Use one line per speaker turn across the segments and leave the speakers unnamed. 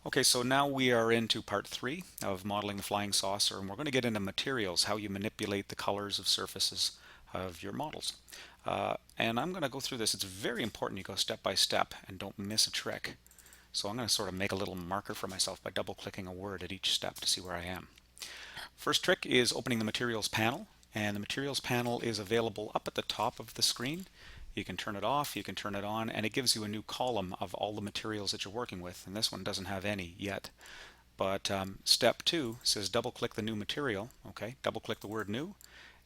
Okay, so now we are into part 3 of modeling the flying saucer, and we're going to get into materials, how you manipulate the colors of surfaces of your models. And I'm going to go through this. It's very important you go step by step and don't miss a trick. So I'm going to sort of make a little marker for myself by double clicking a word at each step to see where I am. First trick is opening the materials panel, and the materials panel is available up at the top of the screen. You can turn it off, you can turn it on, and it gives you a new column of all the materials that you're working with, and this one doesn't have any yet. But step 2 says double click the new material. Okay, double click the word new,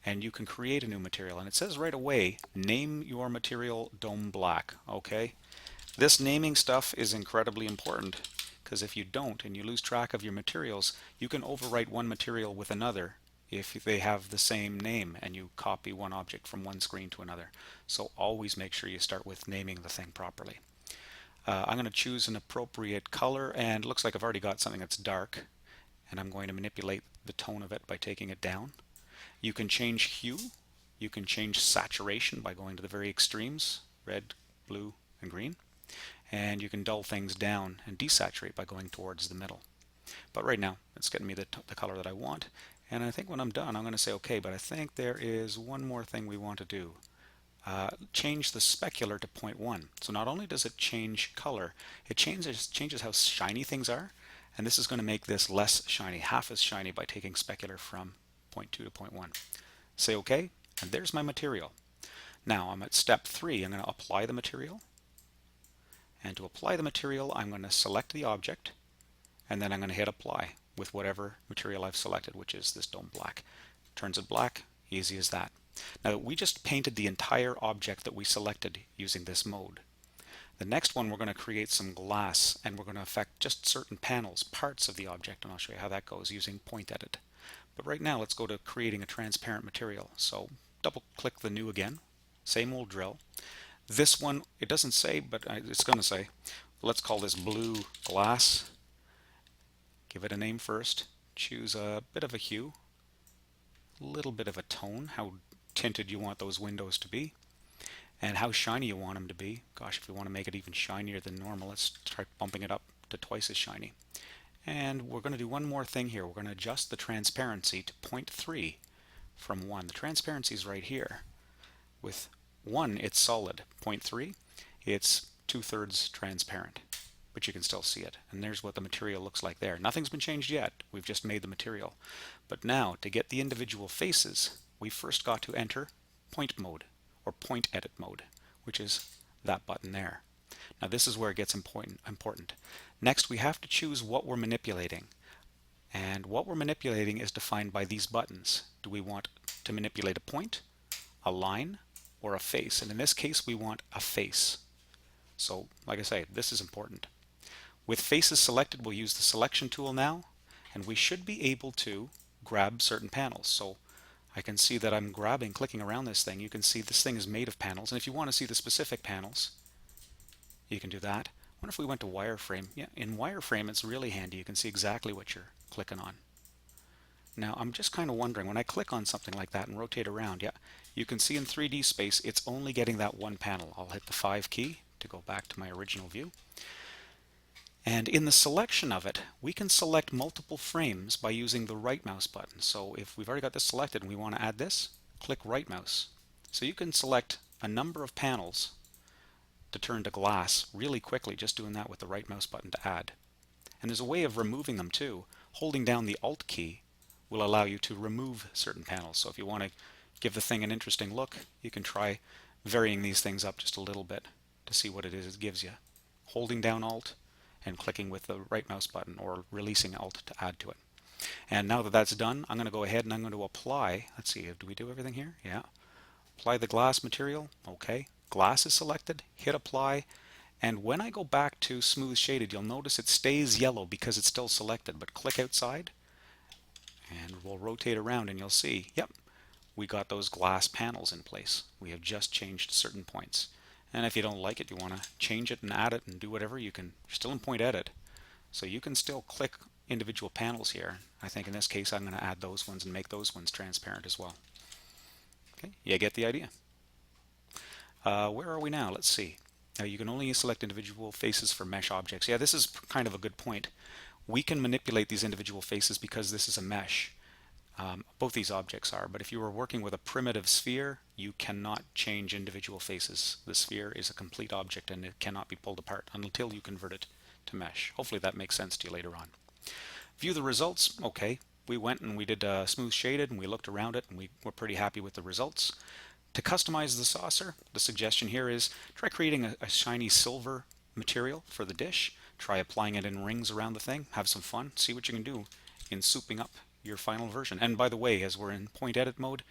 and you can create a new material, and it says right away name your material dome black. Okay, this naming stuff is incredibly important, because if you don't and you lose track of your materials, you can overwrite one material with another if they have the same name and you copy one object from one screen to another. So always make sure you start with naming the thing properly. I'm going to choose an appropriate color, and it looks like I've already got something that's dark, and I'm going to manipulate the tone of it by taking it down. You can change hue, you can change saturation by going to the very extremes, red, blue, and green, and you can dull things down and desaturate by going towards the middle. But right now it's getting me the color that I want, and I think when I'm done I'm going to say okay, but I think there is one more thing we want to do. Change the specular to 0.1. So not only does it change color, it changes how shiny things are, and this is going to make this less shiny, half as shiny, by taking specular from 0.2 to 0.1. Say OK, and there's my material. Now I'm at step 3. I'm going to apply the material, and to apply the material I'm going to select the object, and then I'm going to hit apply with whatever material I've selected, which is this dome black. Turns it black, easy as that. Now we just painted the entire object that we selected using this mode. The next one, we're going to create some glass, and we're going to affect just certain panels, parts of the object, and I'll show you how that goes using point edit. But right now let's go to creating a transparent material. So double click the new again, same old drill. This one, it doesn't say, but it's going to say, let's call this blue glass. Give it a name first, choose a bit of a hue, a little bit of a tone, how tinted you want those windows to be, and how shiny you want them to be. Gosh, if you want to make it even shinier than normal, let's try bumping it up to twice as shiny. And we're going to do one more thing here. We're going to adjust the transparency to 0.3 from 1. The transparency is right here. With 1 it's solid, 0.3 it's 2/3 transparent, but you can still see it. And there's what the material looks like there. Nothing's been changed yet. We've just made the material. But now, to get the individual faces, we first got to enter point mode, or point edit mode, which is that button there. Now this is where it gets important. Next, we have to choose what we're manipulating. And what we're manipulating is defined by these buttons. Do we want to manipulate a point, a line, or a face? And in this case, we want a face. So, like I say, this is important. With faces selected, we'll use the selection tool now, and we should be able to grab certain panels. So I can see that I'm clicking around this thing. You can see this thing is made of panels, and if you want to see the specific panels, you can do that. I wonder if we went to wireframe. Yeah, in wireframe it's really handy. You can see exactly what you're clicking on. Now I'm just kind of wondering, when I click on something like that and rotate around, yeah, you can see in 3D space it's only getting that one panel. I'll hit the 5 key to go back to my original view. And in the selection of it, we can select multiple frames by using the right mouse button. So if we've already got this selected and we want to add this, click right mouse. So you can select a number of panels to turn to glass really quickly, just doing that with the right mouse button to add. And there's a way of removing them too. Holding down the Alt key will allow you to remove certain panels. So if you want to give the thing an interesting look, you can try varying these things up just a little bit to see what it is it gives you. Holding down Alt and clicking with the right mouse button, or releasing Alt to add to it. And now that that's done, I'm going to go ahead and I'm going to apply. Let's see, do we do everything here? Yeah. Apply the glass material. Okay. Glass is selected. Hit apply. And when I go back to smooth shaded, you'll notice it stays yellow because it's still selected. But click outside and we'll rotate around and you'll see, yep, we got those glass panels in place. We have just changed certain points. And if you don't like it, you want to change it and add it and do whatever, you can. You're still in point edit, so you can still click individual panels here. I think in this case I'm going to add those ones and make those ones transparent as well. Okay, you get the idea. Where are we now? Let's see. Now you can only select individual faces for mesh objects. Yeah, this is kind of a good point. We can manipulate these individual faces because this is a mesh. Both these objects are, but if you were working with a primitive sphere, you cannot change individual faces. The sphere is a complete object and it cannot be pulled apart until you convert it to mesh. Hopefully that makes sense to you later on. View the results. Okay, we went and we did smooth shaded and we looked around it and we were pretty happy with the results. To customize the saucer, the suggestion here is try creating a shiny silver material for the dish. Try applying it in rings around the thing. Have some fun. See what you can do in souping up your final version. And by the way, as we're in point edit mode,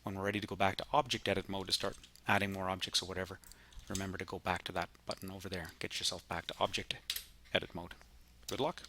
when we're ready to go back to object edit mode to start adding more objects or whatever, remember to go back to that button over there. Get yourself back to object edit mode. Good luck.